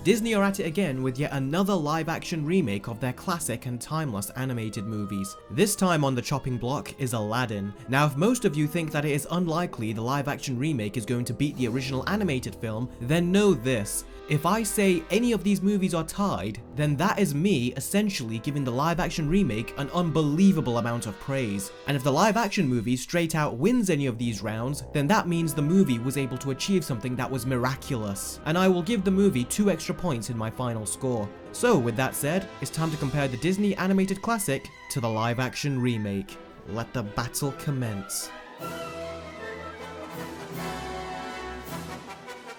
Disney are at it again with yet another live-action remake of their classic and timeless animated movies. This time on the chopping block is Aladdin. Now, if most of you think that it is unlikely the live-action remake is going to beat the original animated film, then know this. If I say any of these movies are tied, then that is me essentially giving the live-action remake an unbelievable amount of praise. And if the live-action movie straight out wins any of these rounds, then that means the movie was able to achieve something that was miraculous. And I will give the movie 2 extra points in my final score. So with that said, it's time to compare the Disney animated classic to the live-action remake. Let the battle commence.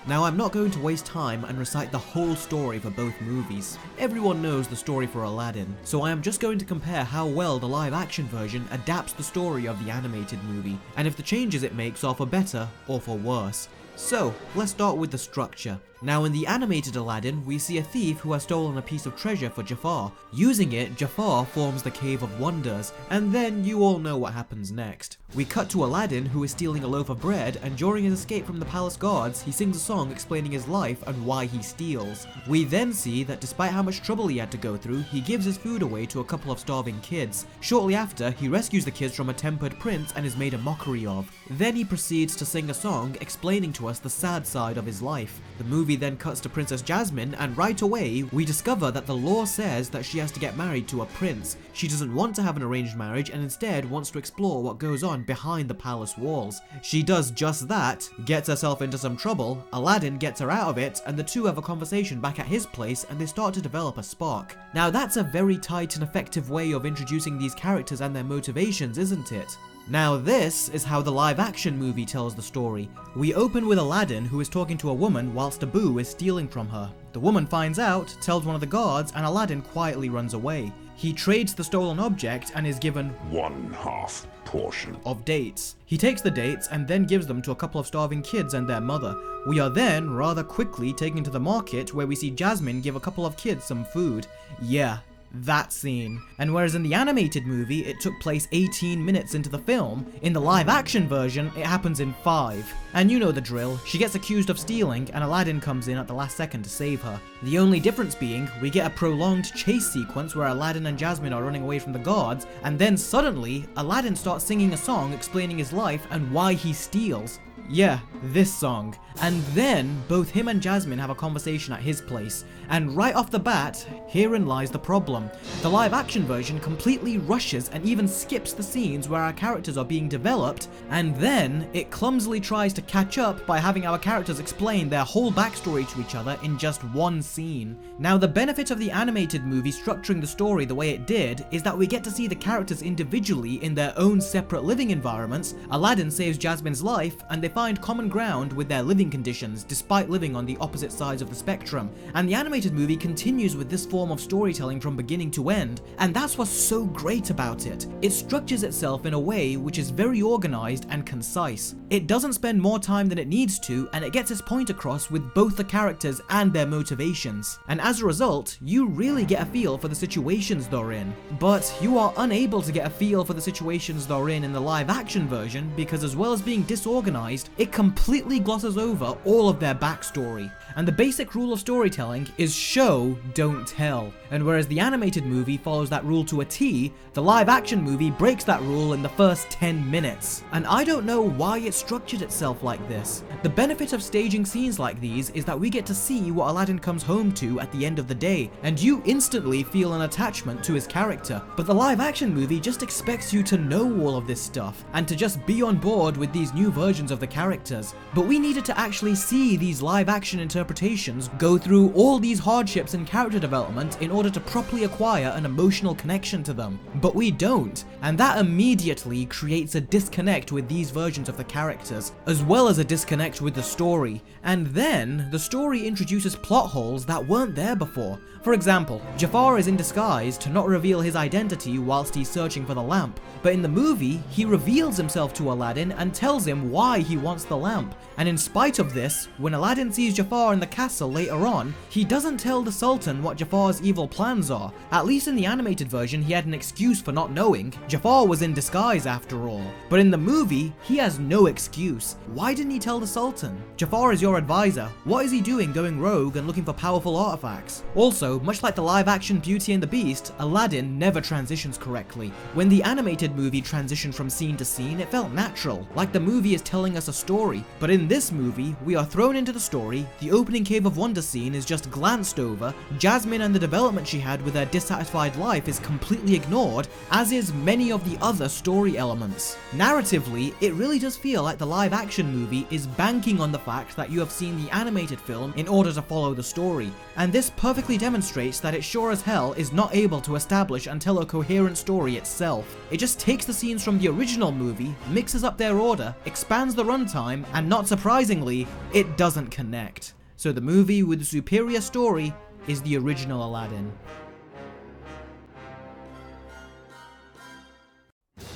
Now, I'm not going to waste time and recite the whole story for both movies. Everyone knows the story for Aladdin, so I am just going to compare how well the live-action version adapts the story of the animated movie, and if the changes it makes are for better or for worse. So, let's start with the structure. Now, in the animated Aladdin, we see a thief who has stolen a piece of treasure for Jafar. Using it, Jafar forms the Cave of Wonders, and then you all know what happens next. We cut to Aladdin, who is stealing a loaf of bread, and during his escape from the palace guards, he sings a song explaining his life and why he steals. We then see that despite how much trouble he had to go through, he gives his food away to a couple of starving kids. Shortly after, he rescues the kids from a tempered prince and is made a mockery of. Then he proceeds to sing a song explaining to us the sad side of his life. The movie then cuts to Princess Jasmine, and right away we discover that the law says that she has to get married to a prince. She doesn't want to have an arranged marriage and instead wants to explore what goes on behind the palace walls. She does just that, gets herself into some trouble, Aladdin gets her out of it, and the two have a conversation back at his place and they start to develop a spark. Now that's a very tight and effective way of introducing these characters and their motivations, isn't it? Now this is how the live-action movie tells the story. We open with Aladdin, who is talking to a woman whilst Abu is stealing from her. The woman finds out, tells one of the guards, and Aladdin quietly runs away. He trades the stolen object and is given 1/2 portion of dates. He takes the dates and then gives them to a couple of starving kids and their mother. We are then rather quickly taken to the market where we see Jasmine give a couple of kids some food. Yeah, that scene. And whereas in the animated movie it took place 18 minutes into the film, in the live action version it happens in 5. And you know the drill, she gets accused of stealing and Aladdin comes in at the last second to save her. The only difference being, we get a prolonged chase sequence where Aladdin and Jasmine are running away from the guards, and then suddenly Aladdin starts singing a song explaining his life and why he steals. Yeah, this song. And then both him and Jasmine have a conversation at his place. And right off the bat, herein lies the problem. The live action version completely rushes and even skips the scenes where our characters are being developed, and then it clumsily tries to catch up by having our characters explain their whole backstory to each other in just one scene. Now, the benefit of the animated movie structuring the story the way it did is that we get to see the characters individually in their own separate living environments. Aladdin saves Jasmine's life, and they find common ground with their living conditions despite living on the opposite sides of the spectrum. And the animated movie continues with this form of storytelling from beginning to end, and that's what's so great about it. It structures itself in a way which is very organized and concise. It doesn't spend more time than it needs to, and it gets its point across with both the characters and their motivations. And as a result, you really get a feel for the situations they're in. But you are unable to get a feel for the situations they're in the live action version because, as well as being disorganized, it completely glosses over all of their backstory. And the basic rule of storytelling is show, don't tell. And whereas the animated movie follows that rule to a T, the live action movie breaks that rule in the first 10 minutes. And I don't know why it structured itself like this. The benefit of staging scenes like these is that we get to see what Aladdin comes home to at the end of the day, and you instantly feel an attachment to his character. But the live action movie just expects you to know all of this stuff, and to just be on board with these new versions of the characters. But we needed to actually see these live action interpretations go through all these hardships and character development in order to properly acquire an emotional connection to them. But we don't, and that immediately creates a disconnect with these versions of the characters, as well as a disconnect with the story. And then, the story introduces plot holes that weren't there before. For example, Jafar is in disguise to not reveal his identity whilst he's searching for the lamp, but in the movie, he reveals himself to Aladdin and tells him why he wants the lamp. And in spite of this, when Aladdin sees Jafar in the castle later on, he doesn't tell the Sultan what Jafar's evil plans are. At least in the animated version, he had an excuse for not knowing. Jafar was in disguise after all. But in the movie, he has no excuse. Why didn't he tell the Sultan? Jafar is your advisor. What is he doing going rogue and looking for powerful artifacts? Also, much like the live-action Beauty and the Beast, Aladdin never transitions correctly. When the animated movie transitioned from scene to scene, it felt natural, like the movie is telling us a story. But in this movie, we are thrown into the story, the opening Cave of Wonder scene is just glanced over, Jasmine and the development she had with her dissatisfied life is completely ignored, as is many of the other story elements. Narratively, it really does feel like the live-action movie is banking on the fact that you have seen the animated film in order to follow the story, and this perfectly demonstrates that it sure as hell is not able to establish and tell a coherent story itself. It just takes the scenes from the original movie, mixes up their order, expands the runtime, and not surprisingly, it doesn't connect. So the movie with the superior story is the original Aladdin.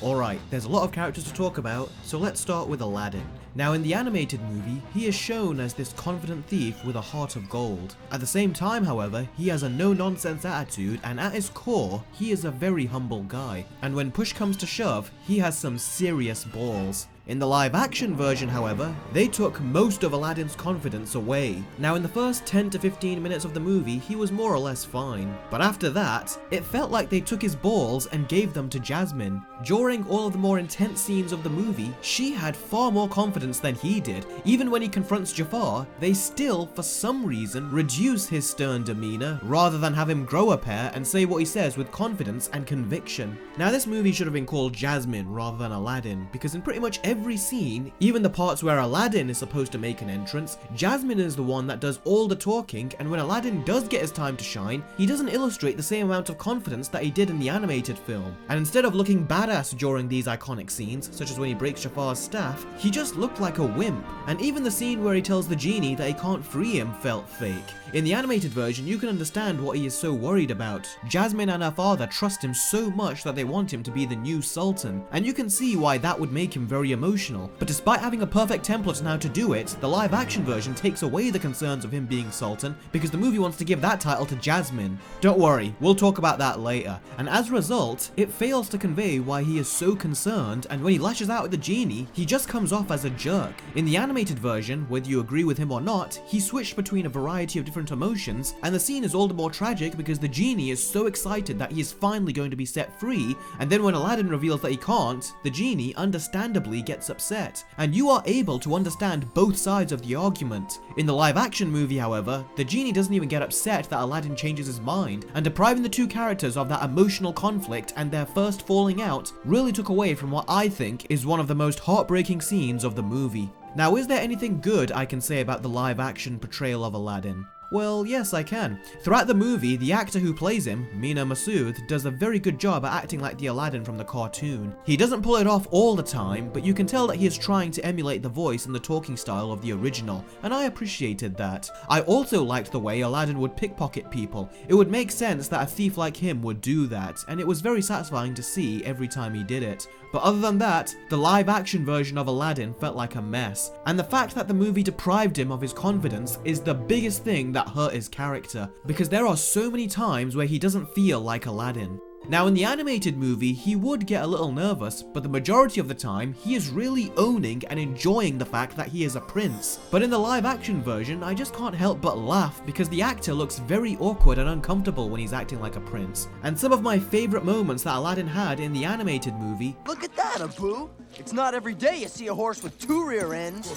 Alright, there's a lot of characters to talk about, so let's start with Aladdin. Now in the animated movie, he is shown as this confident thief with a heart of gold. At the same time, however, he has a no-nonsense attitude, and at his core, he is a very humble guy. And when push comes to shove, he has some serious balls. In the live-action version, however, they took most of Aladdin's confidence away. Now in the first 10 to 15 minutes of the movie, he was more or less fine. But after that, it felt like they took his balls and gave them to Jasmine. During all of the more intense scenes of the movie, she had far more confidence than he did. Even when he confronts Jafar, they still, for some reason, reduce his stern demeanor rather than have him grow a pair and say what he says with confidence and conviction. Now this movie should have been called Jasmine rather than Aladdin, because in pretty much every scene, even the parts where Aladdin is supposed to make an entrance, Jasmine is the one that does all the talking, and when Aladdin does get his time to shine, he doesn't illustrate the same amount of confidence that he did in the animated film. And instead of looking badass during these iconic scenes, such as when he breaks Jafar's staff, he just looked like a wimp. And even the scene where he tells the genie that he can't free him felt fake. In the animated version, you can understand what he is so worried about. Jasmine and her father trust him so much that they want him to be the new sultan, and you can see why that would make him very emotional. But despite having a perfect template now to do it, the live action version takes away the concerns of him being sultan because the movie wants to give that title to Jasmine. Don't worry, we'll talk about that later. And as a result, it fails to convey why he is so concerned, and when he lashes out at the genie, he just comes off as a jerk. In the animated version, whether you agree with him or not, he switched between a variety of different emotions, and the scene is all the more tragic because the genie is so excited that he is finally going to be set free, and then when Aladdin reveals that he can't, the genie understandably gets upset, and you are able to understand both sides of the argument. In the live action movie, however, the genie doesn't even get upset that Aladdin changes his mind, and depriving the two characters of that emotional conflict and their first falling out really took away from what I think is one of the most heartbreaking scenes of the movie. Now, is there anything good I can say about the live action portrayal of Aladdin? Well, yes, I can. Throughout the movie, the actor who plays him, Mina Massoud, does a very good job at acting like the Aladdin from the cartoon. He doesn't pull it off all the time, but you can tell that he is trying to emulate the voice and the talking style of the original, and I appreciated that. I also liked the way Aladdin would pickpocket people. It would make sense that a thief like him would do that, and it was very satisfying to see every time he did it. But other than that, the live action version of Aladdin felt like a mess, and the fact that the movie deprived him of his confidence is the biggest thing that hurt his character, because there are so many times where he doesn't feel like Aladdin. Now in the animated movie, he would get a little nervous, but the majority of the time, he is really owning and enjoying the fact that he is a prince. But in the live action version, I just can't help but laugh because the actor looks very awkward and uncomfortable when he's acting like a prince. And some of my favourite moments that Aladdin had in the animated movie— Look at that, Abu! It's not every day you see a horse with two rear ends.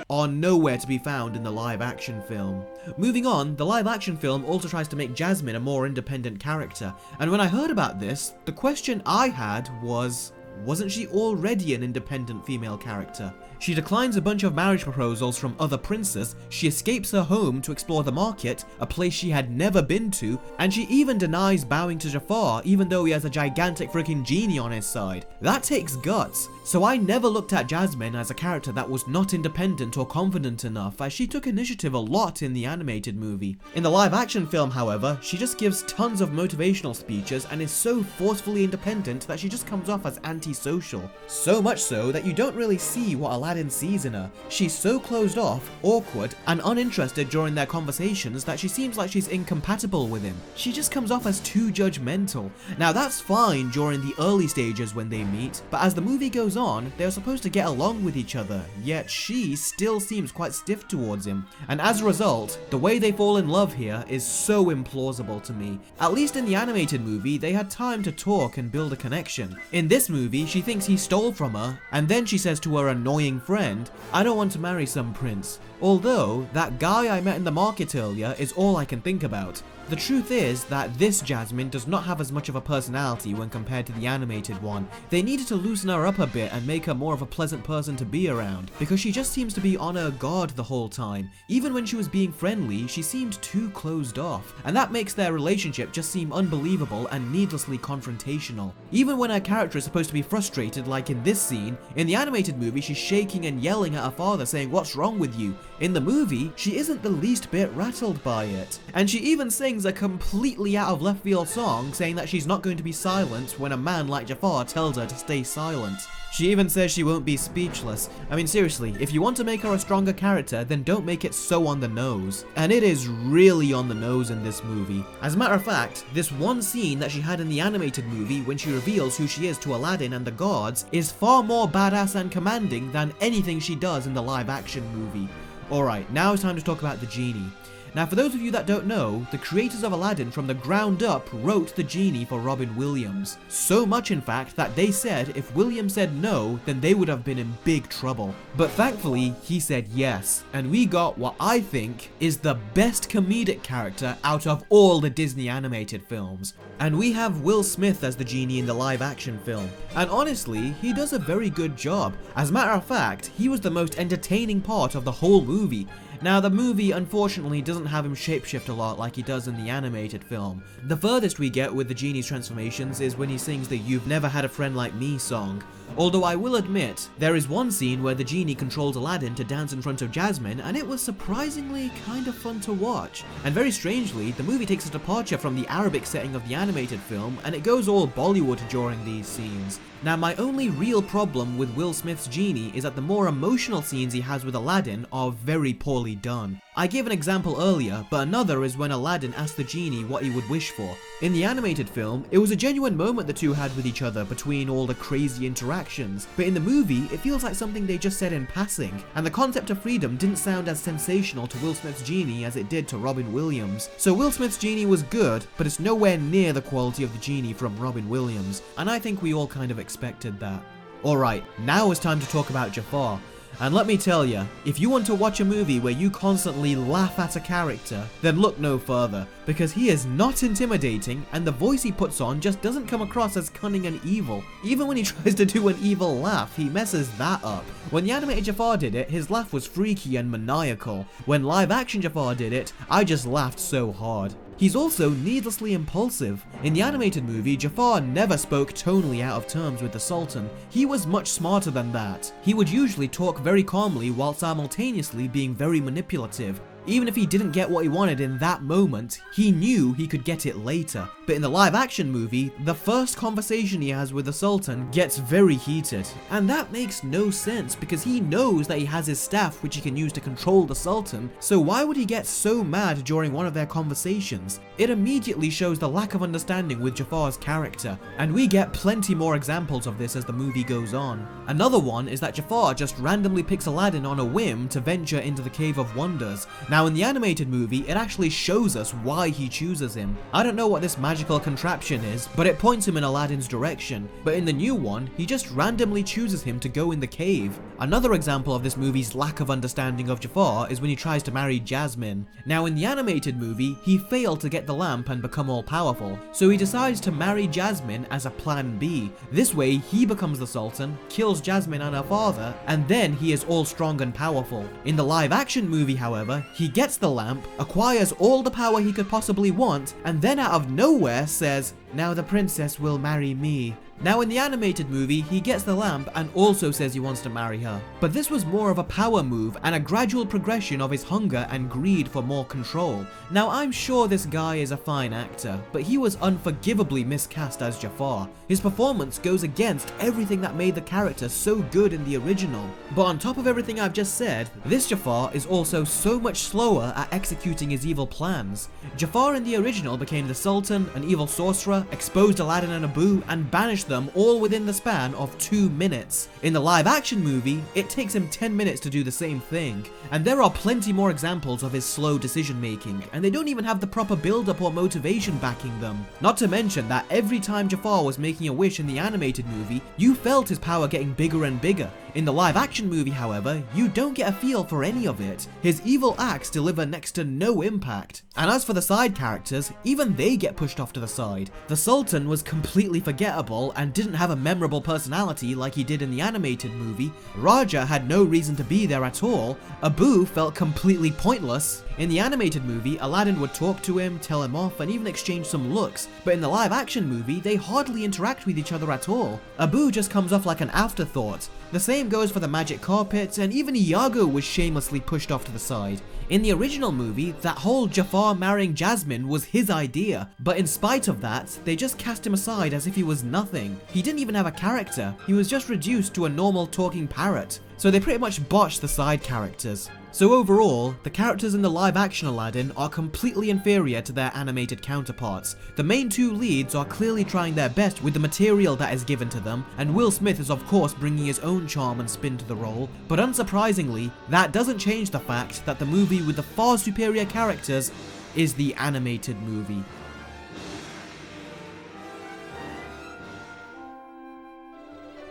—are nowhere to be found in the live action film. Moving on, the live action film also tries to make Jasmine a more independent character, and when I heard about this, the question I had was, wasn't she already an independent female character? She declines a bunch of marriage proposals from other princes, she escapes her home to explore the market, a place she had never been to, and she even denies bowing to Jafar even though he has a gigantic freaking genie on his side. That takes guts. So I never looked at Jasmine as a character that was not independent or confident enough, as she took initiative a lot in the animated movie. In the live action film, however, she just gives tons of motivational speeches and is so forcefully independent that she just comes off as antisocial. So much so that you don't really see what Aladdin sees in her. She's so closed off, awkward, and uninterested during their conversations that she seems like she's incompatible with him. She just comes off as too judgmental. Now that's fine during the early stages when they meet, but as the movie goes on, they're supposed to get along with each other, yet she still seems quite stiff towards him. And as a result, the way they fall in love here is so implausible to me. At least in the animated movie, they had time to talk and build a connection. In this movie, she thinks he stole from her, and then she says to her annoying friend, "I don't want to marry some prince." Although, that guy I met in the market earlier is all I can think about. The truth is that this Jasmine does not have as much of a personality when compared to the animated one. They needed to loosen her up a bit and make her more of a pleasant person to be around, because she just seems to be on her guard the whole time. Even when she was being friendly, she seemed too closed off, and that makes their relationship just seem unbelievable and needlessly confrontational. Even when her character is supposed to be frustrated, like in this scene, in the animated movie she's shaking and yelling at her father saying, "What's wrong with you?" In the movie, she isn't the least bit rattled by it. And she even sings a completely out of left field song saying that she's not going to be silent when a man like Jafar tells her to stay silent. She even says she won't be speechless. I mean, seriously, if you want to make her a stronger character, then don't make it so on the nose. And it is really on the nose in this movie. As a matter of fact, this one scene that she had in the animated movie when she reveals who she is to Aladdin and the guards is far more badass and commanding than anything she does in the live action movie. Alright, now it's time to talk about the genie. Now, for those of you that don't know, the creators of Aladdin from the ground up wrote the genie for Robin Williams. So much in fact that they said if Williams said no, then they would have been in big trouble. But thankfully, he said yes, and we got what I think is the best comedic character out of all the Disney animated films. And we have Will Smith as the genie in the live action film. And honestly, he does a very good job. As a matter of fact, he was the most entertaining part of the whole movie. Now, the movie unfortunately doesn't have him shapeshift a lot like he does in the animated film. The furthest we get with the genie's transformations is when he sings the "You've Never Had a Friend Like Me" song. Although I will admit, there is one scene where the genie controls Aladdin to dance in front of Jasmine, and it was surprisingly kind of fun to watch. And very strangely, the movie takes a departure from the Arabic setting of the animated film, and it goes all Bollywood during these scenes. Now, my only real problem with Will Smith's genie is that the more emotional scenes he has with Aladdin are very poorly done. I gave an example earlier, but another is when Aladdin asked the genie what he would wish for. In the animated film, it was a genuine moment the two had with each other between all the crazy interactions, but in the movie, it feels like something they just said in passing, and the concept of freedom didn't sound as sensational to Will Smith's genie as it did to Robin Williams. So Will Smith's genie was good, but it's nowhere near the quality of the genie from Robin Williams, and I think we all kind of expected that. Alright, now it's time to talk about Jafar. And let me tell you, if you want to watch a movie where you constantly laugh at a character, then look no further, because he is not intimidating and the voice he puts on just doesn't come across as cunning and evil. Even when he tries to do an evil laugh, he messes that up. When the animated Jafar did it, his laugh was freaky and maniacal. When live action Jafar did it, I just laughed so hard. He's also needlessly impulsive. In the animated movie, Jafar never spoke tonally out of terms with the Sultan. He was much smarter than that. He would usually talk very calmly while simultaneously being very manipulative. Even if he didn't get what he wanted in that moment, he knew he could get it later. But in the live action movie, the first conversation he has with the Sultan gets very heated. And that makes no sense because he knows that he has his staff which he can use to control the Sultan, so why would he get so mad during one of their conversations? It immediately shows the lack of understanding with Jafar's character, and we get plenty more examples of this as the movie goes on. Another one is that Jafar just randomly picks Aladdin on a whim to venture into the Cave of Wonders. Now in the animated movie, it actually shows us why he chooses him. I don't know what this magical contraption is, but it points him in Aladdin's direction. But in the new one, he just randomly chooses him to go in the cave. Another example of this movie's lack of understanding of Jafar is when he tries to marry Jasmine. Now in the animated movie, he failed to get the lamp and become all powerful, so he decides to marry Jasmine as a plan B. This way, he becomes the Sultan, kills Jasmine and her father, and then he is all strong and powerful. In the live action movie, however, he gets the lamp, acquires all the power he could possibly want, and then out of nowhere says, now the princess will marry me. Now in the animated movie, he gets the lamp and also says he wants to marry her. But this was more of a power move and a gradual progression of his hunger and greed for more control. Now I'm sure this guy is a fine actor, but he was unforgivably miscast as Jafar. His performance goes against everything that made the character so good in the original. But on top of everything I've just said, this Jafar is also so much slower at executing his evil plans. Jafar in the original became the Sultan, an evil sorcerer, exposed Aladdin and Abu, and banished them all within the span of 2 minutes. In the live action movie, it takes him 10 minutes to do the same thing. And there are plenty more examples of his slow decision making, and they don't even have the proper build up or motivation backing them. Not to mention that every time Jafar was making a wish in the animated movie, you felt his power getting bigger and bigger. In the live action movie, however, you don't get a feel for any of it. His evil acts deliver next to no impact. And as for the side characters, even they get pushed off to the side. The Sultan was completely forgettable and didn't have a memorable personality like he did in the animated movie. Raja had no reason to be there at all. Abu felt completely pointless. In the animated movie, Aladdin would talk to him, tell him off, and even exchange some looks. But in the live action movie, they hardly interact with each other at all. Abu just comes off like an afterthought. The same goes for the magic carpet, and even Iago was shamelessly pushed off to the side. In the original movie, that whole Jafar marrying Jasmine was his idea, but in spite of that, they just cast him aside as if he was nothing. He didn't even have a character, he was just reduced to a normal talking parrot. So they pretty much botched the side characters. So overall, the characters in the live-action Aladdin are completely inferior to their animated counterparts. The main two leads are clearly trying their best with the material that is given to them, and Will Smith is of course bringing his own charm and spin to the role, but unsurprisingly, that doesn't change the fact that the movie with the far superior characters is the animated movie.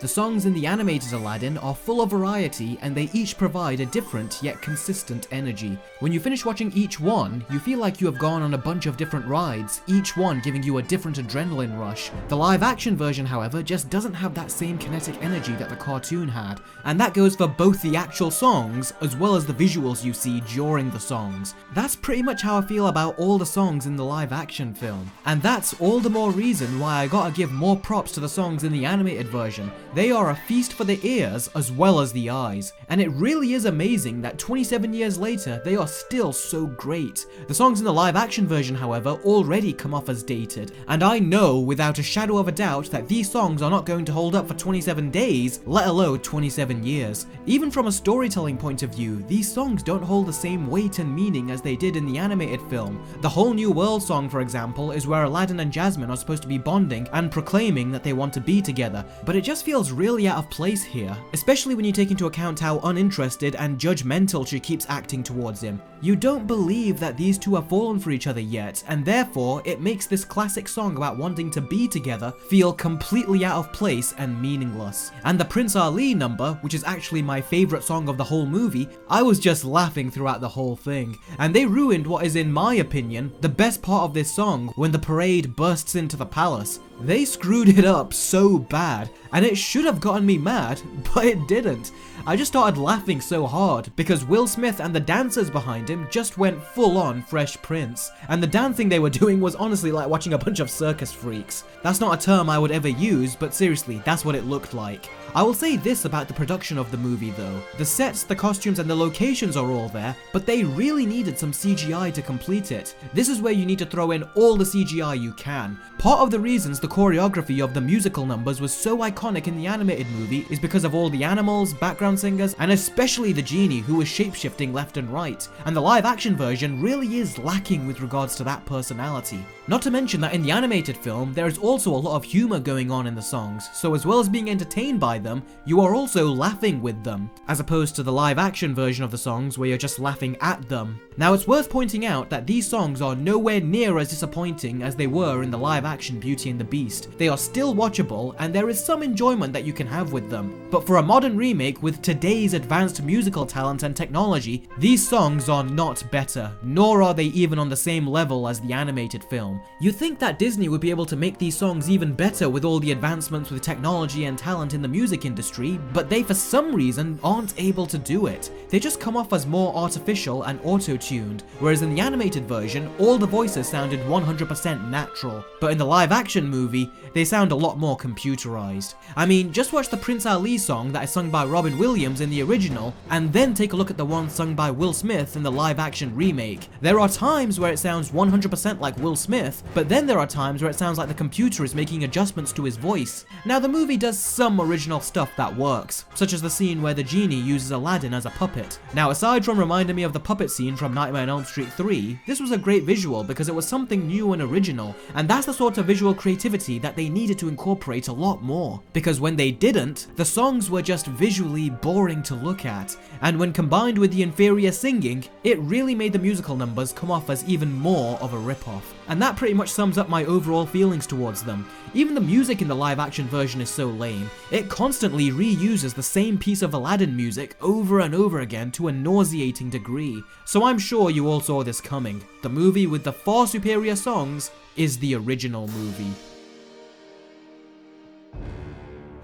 The songs in the animated Aladdin are full of variety, and they each provide a different yet consistent energy. When you finish watching each one, you feel like you have gone on a bunch of different rides, each one giving you a different adrenaline rush. The live action version, however, just doesn't have that same kinetic energy that the cartoon had, and that goes for both the actual songs as well as the visuals you see during the songs. That's pretty much how I feel about all the songs in the live action film, and that's all the more reason why I gotta give more props to the songs in the animated version. They are a feast for the ears as well as the eyes, and it really is amazing that 27 years later they are still so great. The songs in the live action version, however, already come off as dated, and I know without a shadow of a doubt that these songs are not going to hold up for 27 days, let alone 27 years. Even from a storytelling point of view, these songs don't hold the same weight and meaning as they did in the animated film. The Whole New World song, for example, is where Aladdin and Jasmine are supposed to be bonding and proclaiming that they want to be together, but it just feels really out of place here, especially when you take into account how uninterested and judgmental she keeps acting towards him. You don't believe that these two have fallen for each other yet, and therefore it makes this classic song about wanting to be together feel completely out of place and meaningless. And the Prince Ali number, which is actually my favourite song of the whole movie, I was just laughing throughout the whole thing. And they ruined what is, in my opinion, the best part of this song when the parade bursts into the palace. They screwed it up so bad, and it should have gotten me mad, but it didn't. I just started laughing so hard because Will Smith and the dancers behind him just went full on Fresh Prince, and the dancing they were doing was honestly like watching a bunch of circus freaks. That's not a term I would ever use, but seriously, that's what it looked like. I will say this about the production of the movie though. The sets, the costumes, and the locations are all there, but they really needed some CGI to complete it. This is where you need to throw in all the CGI you can. Part of the reasons the choreography of the musical numbers was so iconic in the animated movie is because of all the animals, background singers, and especially the genie who was shapeshifting left and right, and the live action version really is lacking with regards to that personality. Not to mention that in the animated film, there is also a lot of humor going on in the songs, so as well as being entertained by them, you are also laughing with them, as opposed to the live action version of the songs where you're just laughing at them. Now it's worth pointing out that these songs are nowhere near as disappointing as they were in the live action Beauty and the Beast. They are still watchable and there is some enjoyment that you can have with them, but for a modern remake with today's advanced musical talent and technology, these songs are not better, nor are they even on the same level as the animated film. You'd think that Disney would be able to make these songs even better with all the advancements with technology and talent in the music industry, but they for some reason aren't able to do it. They just come off as more artificial and auto-tuned, whereas in the animated version, all the voices sounded 100% natural. But in the live-action movie, they sound a lot more computerized. I mean, just watch the Prince Ali song that is sung by Robin Williams in the original, and then take a look at the one sung by Will Smith in the live-action remake. There are times where it sounds 100% like Will Smith, but then there are times where it sounds like the computer is making adjustments to his voice. Now, the movie does some original stuff that works, such as the scene where the genie uses Aladdin as a puppet. Now, aside from reminding me of the puppet scene from Nightmare on Elm Street 3, this was a great visual because it was something new and original, and that's the sort of visual creativity that they needed to incorporate a lot more. Because when they didn't, the songs were just visually boring to look at, and when combined with the inferior singing, it really made the musical numbers come off as even more of a ripoff. And that pretty much sums up my overall feelings towards them. Even the music in the live action version is so lame. It constantly reuses the same piece of Aladdin music over and over again to a nauseating degree. So I'm sure you all saw this coming. The movie with the far superior songs is the original movie.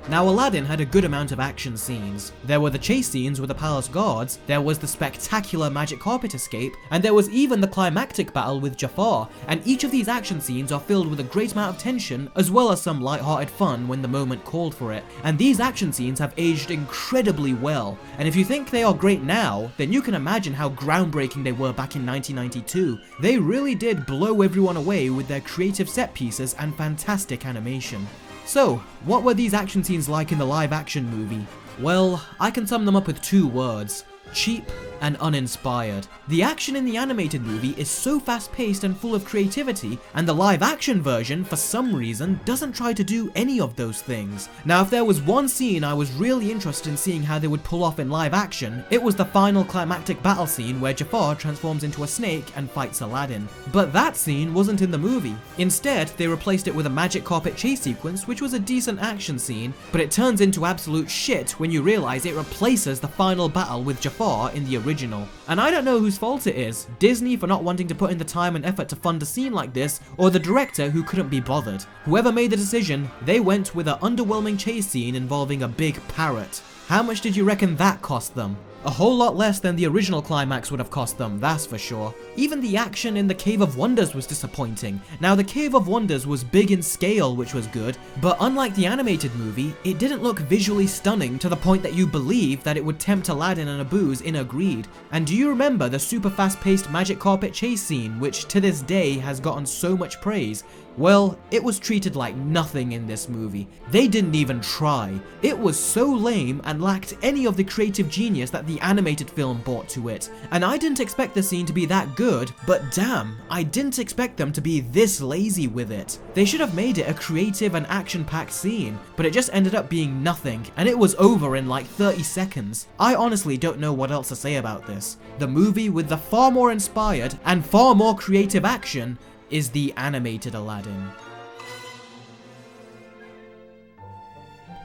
Now, Aladdin had a good amount of action scenes. There were the chase scenes with the palace guards, there was the spectacular magic carpet escape, and there was even the climactic battle with Jafar, and each of these action scenes are filled with a great amount of tension, as well as some light-hearted fun when the moment called for it. And these action scenes have aged incredibly well, and if you think they are great now, then you can imagine how groundbreaking they were back in 1992. They really did blow everyone away with their creative set pieces and fantastic animation. So, what were these action scenes like in the live action movie? Well, I can sum them up with 2 words: cheap and uninspired. The action in the animated movie is so fast-paced and full of creativity, and the live-action version, for some reason, doesn't try to do any of those things. Now, if there was one scene I was really interested in seeing how they would pull off in live action, it was the final climactic battle scene where Jafar transforms into a snake and fights Aladdin. But that scene wasn't in the movie. Instead, they replaced it with a magic carpet chase sequence, which was a decent action scene, but it turns into absolute shit when you realize it replaces the final battle with Jafar in the original. And I don't know whose fault it is, Disney for not wanting to put in the time and effort to fund a scene like this, or the director who couldn't be bothered. Whoever made the decision, they went with an underwhelming chase scene involving a big parrot. How much did you reckon that cost them? A whole lot less than the original climax would have cost them, that's for sure. Even the action in the Cave of Wonders was disappointing. Now, the Cave of Wonders was big in scale, which was good, but unlike the animated movie, it didn't look visually stunning to the point that you believe that it would tempt Aladdin and Abu's inner greed. And do you remember the super fast-paced magic carpet chase scene, which to this day has gotten so much praise? Well, it was treated like nothing in this movie. They didn't even try. It was so lame and lacked any of the creative genius that the animated film brought to it. And I didn't expect the scene to be that good, but damn, I didn't expect them to be this lazy with it. They should have made it a creative and action-packed scene, but it just ended up being nothing, and it was over in like 30 seconds. I honestly don't know what else to say about this. The movie with the far more inspired and far more creative action is the animated Aladdin.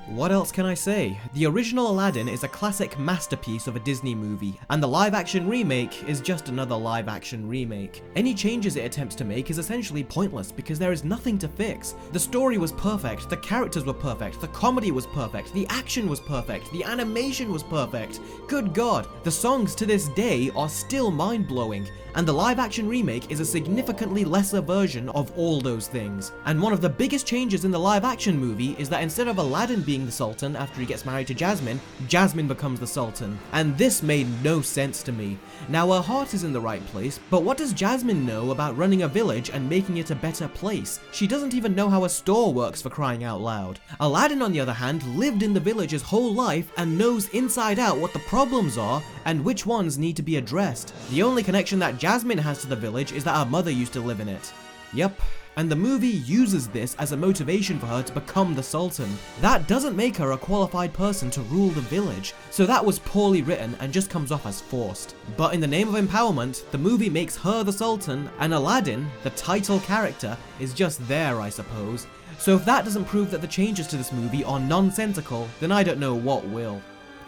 What else can I say? The original Aladdin is a classic masterpiece of a Disney movie, and the live-action remake is just another live-action remake. Any changes it attempts to make is essentially pointless because there is nothing to fix. The story was perfect, the characters were perfect, the comedy was perfect, the action was perfect, the animation was perfect. Good God, the songs to this day are still mind-blowing, and the live-action remake is a significantly lesser version of all those things. And one of the biggest changes in the live-action movie is that instead of Aladdin being the Sultan after he gets married to Jasmine, Jasmine becomes the Sultan. And this made no sense to me. Now, her heart is in the right place, but what does Jasmine know about running a village and making it a better place? She doesn't even know how a store works, for crying out loud. Aladdin, on the other hand, lived in the village his whole life and knows inside out what the problems are and which ones need to be addressed. The only connection that Jasmine has to the village is that her mother used to live in it. Yep. And the movie uses this as a motivation for her to become the Sultan. That doesn't make her a qualified person to rule the village, so that was poorly written and just comes off as forced. But in the name of empowerment, the movie makes her the Sultan, and Aladdin, the title character, is just there, I suppose. So if that doesn't prove that the changes to this movie are nonsensical, then I don't know what will.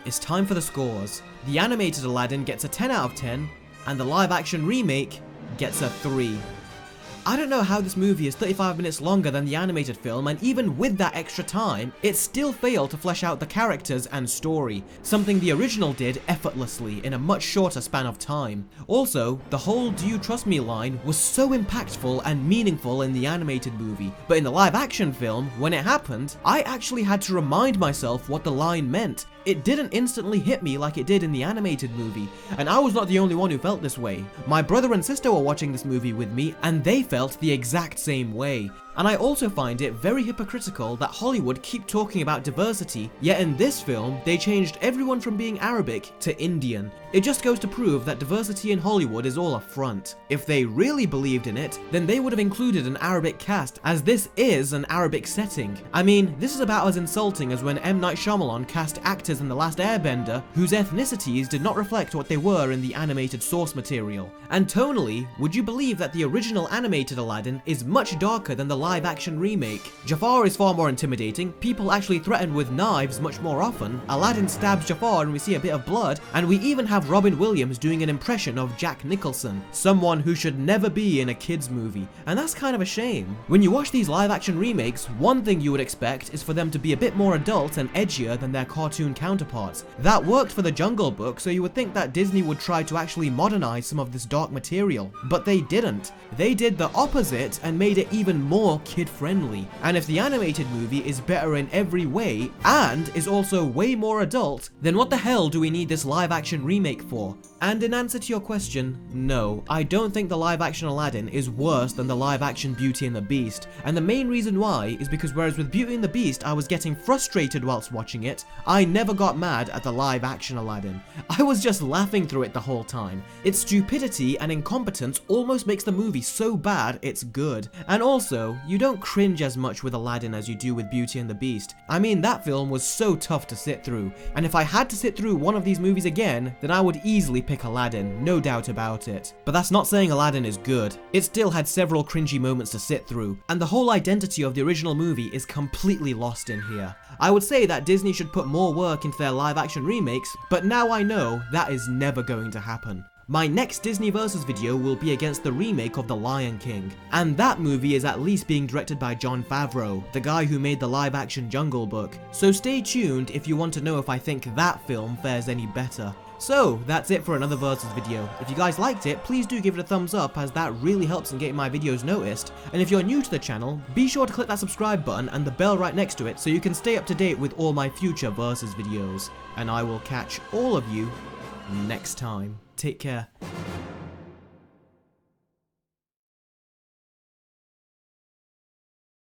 it's time for the scores. The animated Aladdin gets a 10 out of 10, and the live action remake gets a 3. I don't know how this movie is 35 minutes longer than the animated film, and even with that extra time, it still failed to flesh out the characters and story, something the original did effortlessly in a much shorter span of time. Also, the whole "do you trust me" line was so impactful and meaningful in the animated movie, but in the live action film, when it happened, I actually had to remind myself what the line meant. It didn't instantly hit me like it did in the animated movie, and I was not the only one who felt this way. My brother and sister were watching this movie with me, and they felt the exact same way. And I also find it very hypocritical that Hollywood keep talking about diversity, yet in this film, they changed everyone from being Arabic to Indian. It just goes to prove that diversity in Hollywood is all a front. If they really believed in it, then they would have included an Arabic cast, as this is an Arabic setting. I mean, this is about as insulting as when M. Night Shyamalan cast actors in The Last Airbender whose ethnicities did not reflect what they were in the animated source material. And tonally, would you believe that the original animated Aladdin is much darker than the live-action remake? Jafar is far more intimidating, people actually threaten with knives much more often, Aladdin stabs Jafar and we see a bit of blood, and we even have Robin Williams doing an impression of Jack Nicholson, someone who should never be in a kids movie, and that's kind of a shame. When you watch these live-action remakes, one thing you would expect is for them to be a bit more adult and edgier than their cartoon counterparts. That worked for the Jungle Book, so you would think that Disney would try to actually modernize some of this dark material, but they didn't. They did the opposite and made it even more kid-friendly. And if the animated movie is better in every way, and is also way more adult, then what the hell do we need this live-action remake for? And in answer to your question, no, I don't think the live-action Aladdin is worse than the live-action Beauty and the Beast, and the main reason why is because whereas with Beauty and the Beast I was getting frustrated whilst watching it, I never got mad at the live-action Aladdin. I was just laughing through it the whole time. Its stupidity and incompetence almost makes the movie so bad it's good. And also, you don't cringe as much with Aladdin as you do with Beauty and the Beast. I mean, that film was so tough to sit through, and if I had to sit through one of these movies again, then I would easily pick Aladdin, no doubt about it. But that's not saying Aladdin is good. It still had several cringy moments to sit through, and the whole identity of the original movie is completely lost in here. I would say that Disney should put more work into their live-action remakes, but now I know that is never going to happen. My next Disney Versus video will be against the remake of The Lion King, and that movie is at least being directed by Jon Favreau, the guy who made the live-action Jungle Book. So stay tuned if you want to know if I think that film fares any better. So, that's it for another Versus video. If you guys liked it, please do give it a thumbs up, as that really helps in getting my videos noticed. And if you're new to the channel, be sure to click that subscribe button and the bell right next to it so you can stay up to date with all my future Versus videos. And I will catch all of you next time. Take care.